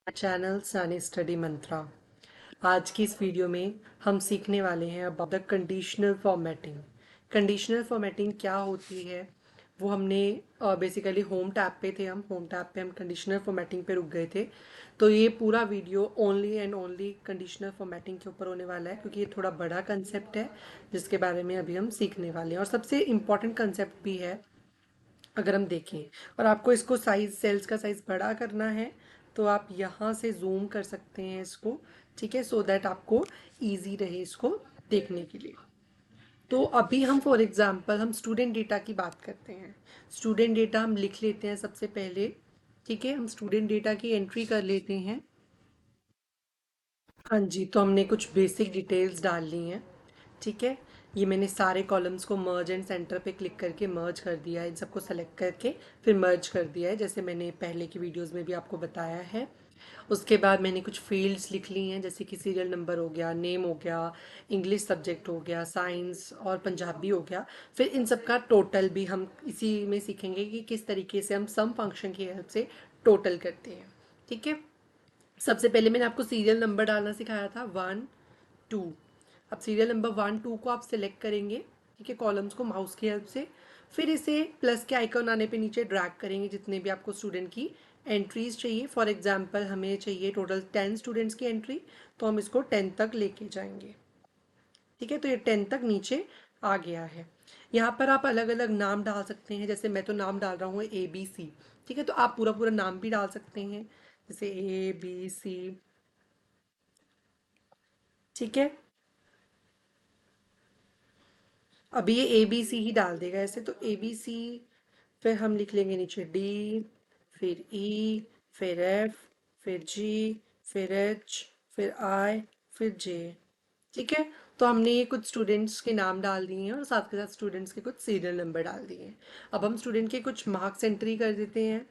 Channel सानी study मंत्रा। आज की इस वीडियो में हम सीखने वाले हैं about the conditional formatting. Conditional formatting क्या होती है वो हमने बेसिकली होम टैब पे थे। हम होम टैब पे हम कंडीशनल फॉर्मेटिंग पे रुक गए थे। तो ये पूरा video only and only conditional formatting के ऊपर होने वाला है, क्योंकि ये थोड़ा बड़ा कंसेप्ट है जिसके बारे में अभी हम सीखने वाले हैं, और सबसे इम्पॉर्टेंट कंसेप्ट भी है। अगर हम देखें और आपको इसको साइज, सेल्स का साइज बड़ा करना है, तो आप यहाँ से जूम कर सकते हैं इसको। ठीक है, सो दैट आपको इजी रहे इसको देखने के लिए। तो अभी हम फॉर एग्जांपल हम स्टूडेंट डेटा की बात करते हैं। स्टूडेंट डेटा हम लिख लेते हैं सबसे पहले। ठीक है, हम स्टूडेंट डेटा की एंट्री कर लेते हैं। हाँ जी, तो हमने कुछ बेसिक डिटेल्स डाल ली हैं। ठीक है, ये मैंने सारे कॉलम्स को मर्ज एंड सेंटर पे क्लिक करके मर्ज कर दिया है, इन सबको सेलेक्ट करके फिर मर्ज कर दिया है, जैसे मैंने पहले की वीडियोस में भी आपको बताया है। उसके बाद मैंने कुछ फील्ड्स लिख ली हैं, जैसे कि सीरियल नंबर हो गया, नेम हो गया, इंग्लिश सब्जेक्ट हो गया, साइंस और पंजाबी हो गया। फिर इन सब का टोटल भी हम इसी में सीखेंगे कि किस तरीके से हम सम फंक्शन की हेल्प से टोटल करते हैं। ठीक है, सबसे पहले मैंने आपको सीरियल नंबर डालना सिखाया था, 1 2। अब सीरियल नंबर 1 2 को आप सिलेक्ट करेंगे, ठीक है, कॉलम्स को माउस की हेल्प से। फिर इसे प्लस के आइकन आने पे नीचे ड्रैग करेंगे जितने भी आपको स्टूडेंट की एंट्रीज चाहिए। फॉर एग्जांपल हमें चाहिए टोटल 10 स्टूडेंट्स की एंट्री, तो हम इसको 10 तक लेके जाएंगे। ठीक है, तो ये 10 तक नीचे आ गया है। यहाँ पर आप अलग अलग नाम डाल सकते हैं, जैसे मैं तो नाम डाल रहा हूँ ABC। ठीक है, तो आप पूरा पूरा नाम भी डाल सकते हैं, जैसे ABC। ठीक है, अब ये ABC ही डाल देगा ऐसे, तो ABC। फिर हम लिख लेंगे नीचे D, फिर E, फिर F, फिर G, फिर H, फिर I, फिर J। ठीक है, तो हमने ये कुछ स्टूडेंट्स के नाम डाल दिए हैं और साथ के साथ स्टूडेंट्स के कुछ सीरियल नंबर डाल दिए हैं। अब हम स्टूडेंट के कुछ मार्क्स एंट्री कर देते हैं,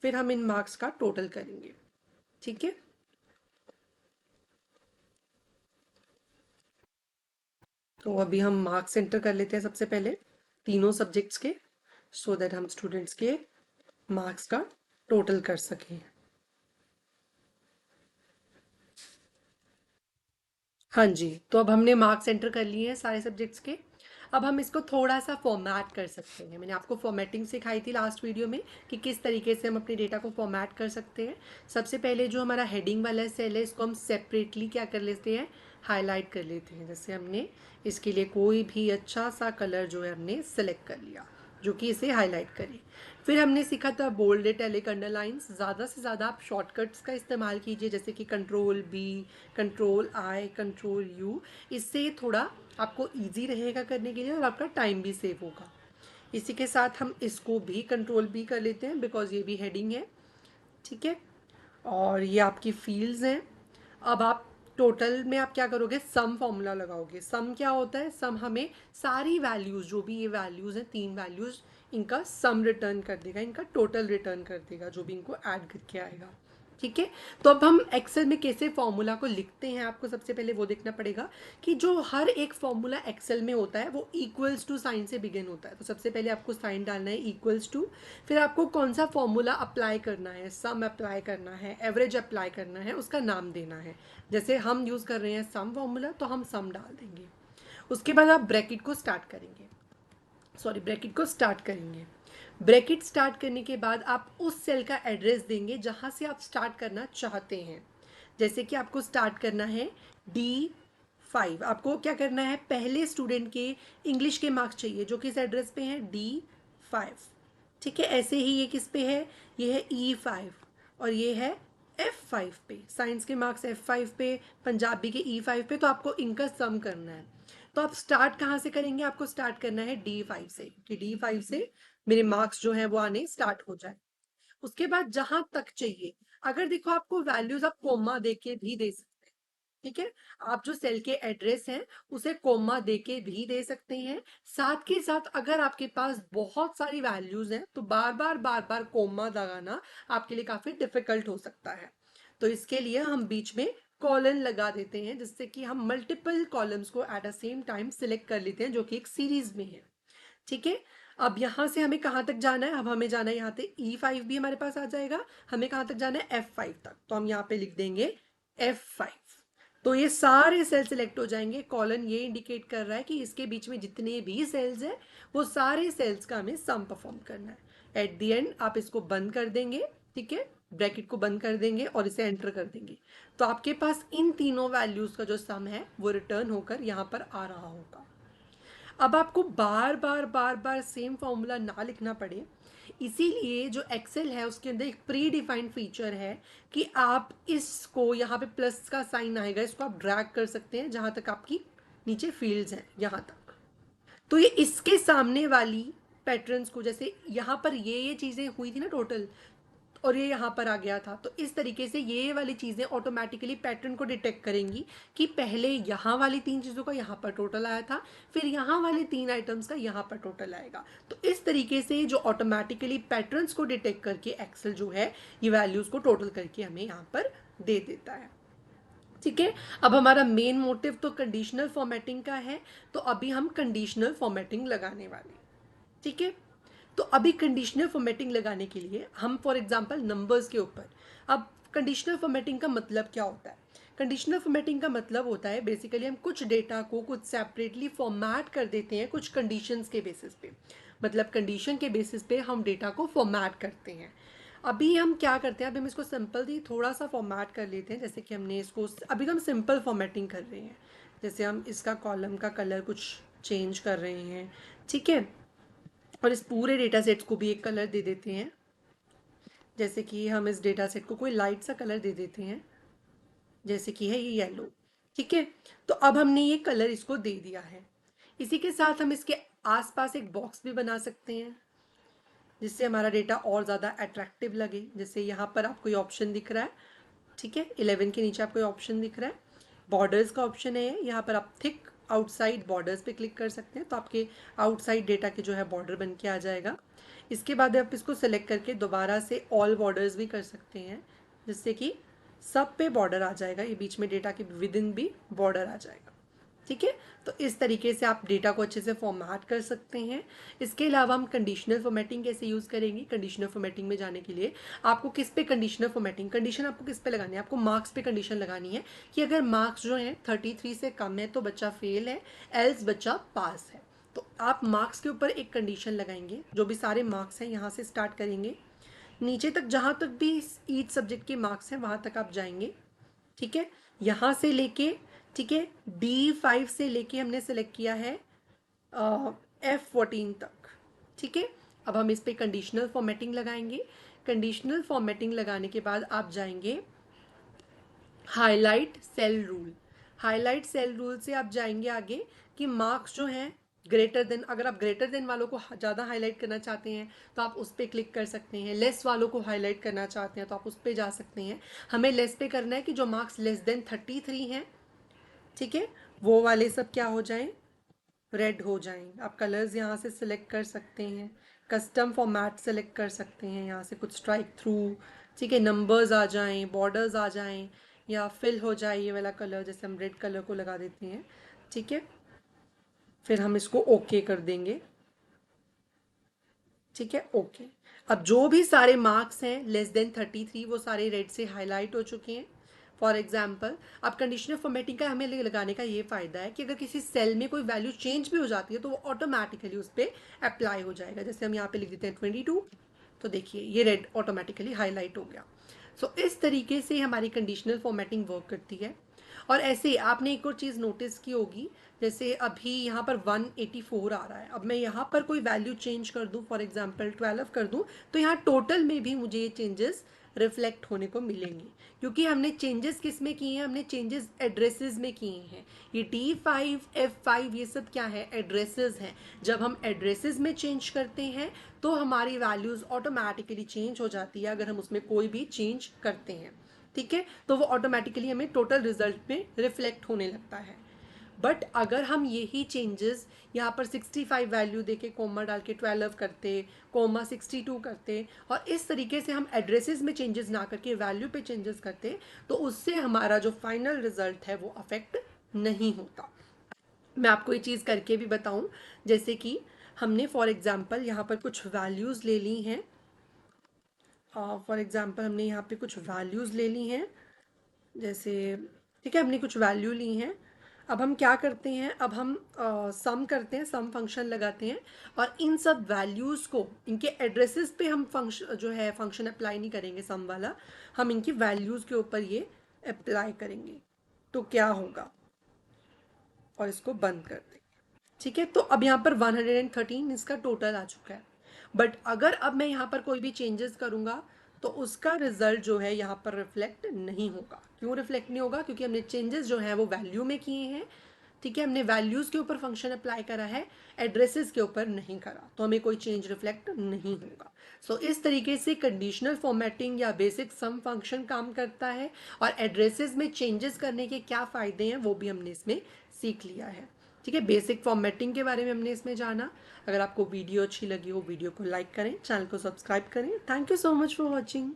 फिर हम इन मार्क्स का टोटल करेंगे। ठीक है, तो अभी हम मार्क्स एंटर कर लेते हैं सबसे पहले तीनों सब्जेक्ट्स के, सो दैट हम स्टूडेंट्स के मार्क्स का टोटल कर सकें। हाँ जी, तो अब हमने मार्क्स एंटर कर लिए हैं सारे सब्जेक्ट्स के। अब हम इसको थोड़ा सा फॉर्मेट कर सकते हैं। मैंने आपको फॉर्मेटिंग सिखाई थी लास्ट वीडियो में कि किस तरीके से हम अपने डेटा को फॉर्मेट कर सकते हैं। सबसे पहले जो हमारा हेडिंग वाला सेल है, इसको हम सेपरेटली क्या कर लेते हैं, हाईलाइट कर लेते हैं। जैसे हमने इसके लिए कोई भी अच्छा सा कलर जो है हमने सेलेक्ट कर लिया जो कि इसे हाईलाइट करे। फिर हमने सीखा था बोल्ड, इटैलिक, अंडरलाइंस। ज़्यादा से ज़्यादा आप शॉर्टकट्स का इस्तेमाल कीजिए, जैसे कि control B, control I, control U। इससे थोड़ा आपको इजी रहेगा करने के लिए और आपका टाइम भी सेव होगा। इसी के साथ हम इसको भी कंट्रोल B कर लेते हैं, बिकॉज ये भी हेडिंग है। ठीक है, और ये आपकी फील्ड्स हैं। अब आप टोटल में आप क्या करोगे, सम फॉर्मूला लगाओगे। सम क्या होता है, सम हमें सारी वैल्यूज, जो भी ये वैल्यूज हैं, 3 वैल्यूज, इनका सम रिटर्न कर देगा, इनका टोटल रिटर्न कर देगा जो भी इनको ऐड करके आएगा। ठीक है, तो अब हम एक्सेल में कैसे फॉर्मूला को लिखते हैं, आपको सबसे पहले वो देखना पड़ेगा कि जो हर एक फॉर्मूला एक्सेल में होता है वो इक्वल्स टू साइन से बिगिन होता है। तो सबसे पहले आपको साइन डालना है, इक्वल्स टू। फिर आपको कौन सा फॉर्मूला अप्लाई करना है, सम अप्लाई करना है, एवरेज अप्लाई करना है, उसका नाम देना है। जैसे हम यूज़ कर रहे हैं सम फॉर्मूला, तो हम सम डाल देंगे। उसके बाद आप ब्रैकेट को स्टार्ट करेंगे, सॉरी, ब्रैकेट को स्टार्ट करेंगे। ब्रैकेट स्टार्ट करने के बाद आप उस सेल का एड्रेस देंगे जहां से आप स्टार्ट करना चाहते हैं। जैसे कि आपको स्टार्ट करना है D5। आपको क्या करना है, पहले स्टूडेंट के इंग्लिश के मार्क्स चाहिए जो किस एड्रेस पे है, D5। ठीक है, ऐसे ही ये किस पे है, ये है E5, और ये है F5 पे। साइंस के मार्क्स F5 पे, पंजाबी के E5 पे, तो आपको इनका सम करना है। तो आप स्टार्ट कहाँ से करेंगे, आपको स्टार्ट करना है D5 से, कि D5 से मेरे मार्क्स जो है वो आने स्टार्ट हो जाए। उसके बाद जहां तक चाहिए, अगर देखो आपको वैल्यूज आप कोमा देके भी दे सकते हैं। ठीक है, आप जो सेल के एड्रेस हैं उसे कोमा देके भी दे सकते हैं। साथ के साथ अगर आपके पास बहुत सारी वैल्यूज हैं तो बार बार कोमा लगाना आपके लिए काफी डिफिकल्ट हो सकता है। तो इसके लिए हम बीच में कॉलन लगा देते हैं, जिससे कि हम मल्टीपल कॉलम्स को at a same time select कर लेते हैं, जो कि एक सीरीज में है। ठीक है, अब यहाँ से हमें कहाँ तक जाना है, अब हमें जाना है यहाँ पे E5 भी हमारे पास आ जाएगा, हमें कहाँ तक जाना है F5 तक, तो हम यहाँ पे लिख देंगे F5। तो ये सारे सेल सिलेक्ट हो जाएंगे, कॉलन ये इंडिकेट कर रहा है कि इसके बीच में जितने भी सेल्स हैं वो सारे सेल्स का हमें सम परफॉर्म करना है। एट द एंड आप इसको बंद कर देंगे, ठीक है, ब्रैकेट को बंद कर देंगे और इसे एंटर कर देंगे, तो आपके पास इन तीनों वैल्यूज का जो सम है वो रिटर्न होकर यहाँ पर आ रहा होगा। अब आपको बार बार बार बार सेम फॉर्मूला ना लिखना पड़े, इसीलिए जो एक्सेल है उसके अंदर एक प्री डिफाइंड फीचर है कि आप इसको यहाँ पे प्लस का साइन आएगा, इसको आप ड्रैग कर सकते हैं जहाँ तक आपकी नीचे फील्ड्स हैं यहाँ तक। तो ये इसके सामने वाली पैटर्न्स को, जैसे यहाँ पर ये चीज़ें हुई थी ना टोटल, और ये यहाँ पर आ गया था, तो इस तरीके से ये वाली चीज़ें ऑटोमेटिकली पैटर्न को डिटेक्ट करेंगी कि पहले यहाँ वाली 3 चीज़ों का यहाँ पर टोटल आया था, फिर यहाँ वाले 3 आइटम्स का यहाँ पर टोटल आएगा। तो इस तरीके से जो ऑटोमेटिकली पैटर्न्स को डिटेक्ट करके एक्सेल जो है ये वैल्यूज़ को टोटल करके हमें यहाँ पर दे देता है। ठीक है, अब हमारा मेन मोटिव तो कंडीशनल फॉर्मेटिंग का है, तो अभी हम कंडीशनल फॉर्मेटिंग लगाने वाले। ठीक है, तो अभी कंडीशनल फॉर्मेटिंग लगाने के लिए हम फॉर एग्जांपल नंबर्स के ऊपर, अब कंडीशनल फॉर्मेटिंग का मतलब क्या होता है? कंडीशनल फॉर्मेटिंग का मतलब होता है बेसिकली हम कुछ डेटा को कुछ सेपरेटली फॉर्मेट कर देते हैं कुछ कंडीशंस के बेसिस पे, मतलब कंडीशन के बेसिस पे हम डेटा को फॉर्मेट करते हैं। अभी हम क्या करते हैं, अभी हम इसको सिंपल ही थोड़ा सा फॉर्मेट कर लेते हैं, जैसे कि हमने इसको, अभी तो हम सिंपल फॉर्मेटिंग कर रहे हैं, जैसे हम इसका कॉलम का कलर कुछ चेंज कर रहे हैं, ठीक है, और इस पूरे डेटा सेट को भी एक कलर दे देते हैं, जैसे कि हम इस डेटा सेट को कोई लाइट सा कलर दे देते हैं, जैसे कि है ये येलो। ठीक है, तो अब हमने ये कलर इसको दे दिया है। इसी के साथ हम इसके आसपास एक बॉक्स भी बना सकते हैं जिससे हमारा डेटा और ज़्यादा अट्रैक्टिव लगे। जैसे यहाँ पर आपको ये ऑप्शन दिख रहा है, ठीक है, 11 के नीचे आपको ये ऑप्शन दिख रहा है, बॉर्डर्स का ऑप्शन है, यहाँ पर आप थिक आउटसाइड बॉर्डर्स पे क्लिक कर सकते हैं, तो आपके आउटसाइड डेटा के जो है बॉर्डर बन के आ जाएगा। इसके बाद आप इसको सेलेक्ट करके दोबारा से ऑल बॉर्डर्स भी कर सकते हैं, जिससे कि सब पे बॉर्डर आ जाएगा, ये बीच में डेटा के विद इन भी बॉर्डर आ जाएगा। ठीक है, तो इस तरीके से आप डेटा को अच्छे से फॉर्मेट कर सकते हैं। इसके अलावा हम कंडीशनल फॉर्मेटिंग कैसे यूज़ करेंगे? कंडीशनल फॉर्मेटिंग में जाने के लिए आपको किस पे कंडीशनल फॉर्मेटिंग, कंडीशन आपको किस पे लगानी है? आपको मार्क्स पे कंडीशन लगानी है कि अगर मार्क्स जो हैं 33 से कम है तो बच्चा फेल है, एल्स बच्चा पास है। तो आप मार्क्स के ऊपर एक कंडीशन लगाएंगे, जो भी सारे मार्क्स हैं यहाँ से स्टार्ट करेंगे, नीचे तक जहाँ तक भी ईच सब्जेक्ट के मार्क्स हैं वहाँ तक आप जाएंगे। ठीक है, यहाँ से लेके, ठीक है, D5 से लेके हमने सेलेक्ट किया है F14 तक। ठीक है, अब हम इस पे कंडीशनल फॉर्मेटिंग लगाएंगे। कंडीशनल फॉर्मेटिंग लगाने के बाद आप जाएंगे highlight cell rule. Highlight cell rule से आप जाएंगे आगे कि मार्क्स जो हैं ग्रेटर देन, अगर आप ग्रेटर देन वालों को ज़्यादा हाईलाइट करना चाहते हैं तो आप उस पर क्लिक कर सकते हैं, लेस वालों को हाईलाइट करना चाहते हैं तो आप उस पर जा सकते हैं। हमें लेस पे करना है कि जो मार्क्स लेस देन 33 हैं, ठीक है, वो वाले सब क्या हो जाएं, रेड हो जाएं। आप कलर्स यहाँ से सिलेक्ट कर सकते हैं, कस्टम फॉर्मेट सेलेक्ट कर सकते हैं यहाँ से, कुछ स्ट्राइक थ्रू, ठीक है, नंबर्स आ जाएं, बॉर्डर्स आ जाएं, या फिल हो जाए ये वाला कलर, जैसे हम रेड कलर को लगा देते हैं। ठीक है, फिर हम इसको ओके कर देंगे। ठीक है, ओके। अब जो भी सारे मार्क्स हैं लेस देन 33 वो सारे रेड से हाईलाइट हो चुके हैं। फॉर एग्जाम्पल, अब कंडीशनल फॉर्मेटिंग का हमें लगाने का ये फ़ायदा है कि अगर किसी सेल में कोई वैल्यू चेंज भी हो जाती है तो वो ऑटोमेटिकली उस पर अप्लाई हो जाएगा। जैसे हम यहाँ पे लिख देते हैं 22, तो देखिए ये रेड ऑटोमेटिकली हाईलाइट हो गया। सो इस तरीके से हमारी कंडीशनल फॉर्मेटिंग वर्क करती है। और ऐसे आपने एक और चीज़ नोटिस की होगी, जैसे अभी यहाँ पर 184 आ रहा है, अब मैं यहाँ पर कोई वैल्यू चेंज कर दूँ, फॉर एग्जांपल 12 कर दूँ, तो यहाँ टोटल में भी मुझे ये चेंजेस रिफ्लेक्ट होने को मिलेंगे, क्योंकि हमने चेंजेस किस में किए हैं, हमने चेंजेस एड्रेसेस में किए हैं। ये D5 F5 ये सब क्या है, एड्रेसेस हैं। जब हम एड्रेसेस में चेंज करते हैं तो हमारी वैल्यूज़ ऑटोमेटिकली चेंज हो जाती है, अगर हम उसमें कोई भी चेंज करते हैं। ठीक है, तो वो ऑटोमेटिकली हमें टोटल रिजल्ट में रिफ्लेक्ट होने लगता है। बट अगर हम यही चेंजेस यहाँ पर 65 वैल्यू देके कोमा डाल के 12 करते, कोमा 62 करते, और इस तरीके से हम एड्रेसेस में चेंजेस ना करके वैल्यू पे चेंजेस करते, तो उससे हमारा जो फाइनल रिजल्ट है वो अफेक्ट नहीं होता। मैं आपको ये चीज़ करके भी बताऊं, जैसे कि हमने फॉर एग्जांपल यहाँ पर कुछ वैल्यूज़ ले ली हैं। फॉर एग्जांपल हमने यहाँ पे कुछ वैल्यूज़ ले ली हैं, जैसे ठीक है, हमने कुछ वैल्यू ली हैं। अब हम क्या करते हैं, अब हम सम करते हैं, सम फंक्शन लगाते हैं, और इन सब वैल्यूज़ को इनके एड्रेसेस पे हम फंक्शन जो है फंक्शन अप्लाई नहीं करेंगे सम वाला, हम इनकी वैल्यूज़ के ऊपर ये अप्लाई करेंगे। तो क्या होगा, और इसको बंद कर देंगे। ठीक है, तो अब यहाँ पर 113 इसका टोटल आ चुका है। बट अगर अब मैं यहाँ पर कोई भी चेंजेस करूँगा तो उसका रिजल्ट जो है यहाँ पर रिफ्लेक्ट नहीं होगा। क्यों रिफ्लेक्ट नहीं होगा, क्योंकि हमने चेंजेस जो है वो वैल्यू में किए हैं। ठीक है, हमने वैल्यूज़ के ऊपर फंक्शन अप्लाई करा है, एड्रेसेस के ऊपर नहीं करा, तो हमें कोई चेंज रिफ्लेक्ट नहीं होगा। सो इस तरीके से कंडीशनल फॉर्मेटिंग या बेसिक सम फंक्शन काम करता है, और एड्रेसेस में चेंजेस करने के क्या फ़ायदे हैं वो भी हमने इसमें सीख लिया है। ठीक है, बेसिक फॉर्मेटिंग के बारे में हमने इसमें जाना। अगर आपको वीडियो अच्छी लगी हो, वीडियो को लाइक करें, चैनल को सब्सक्राइब करें। Thank you so much for watching.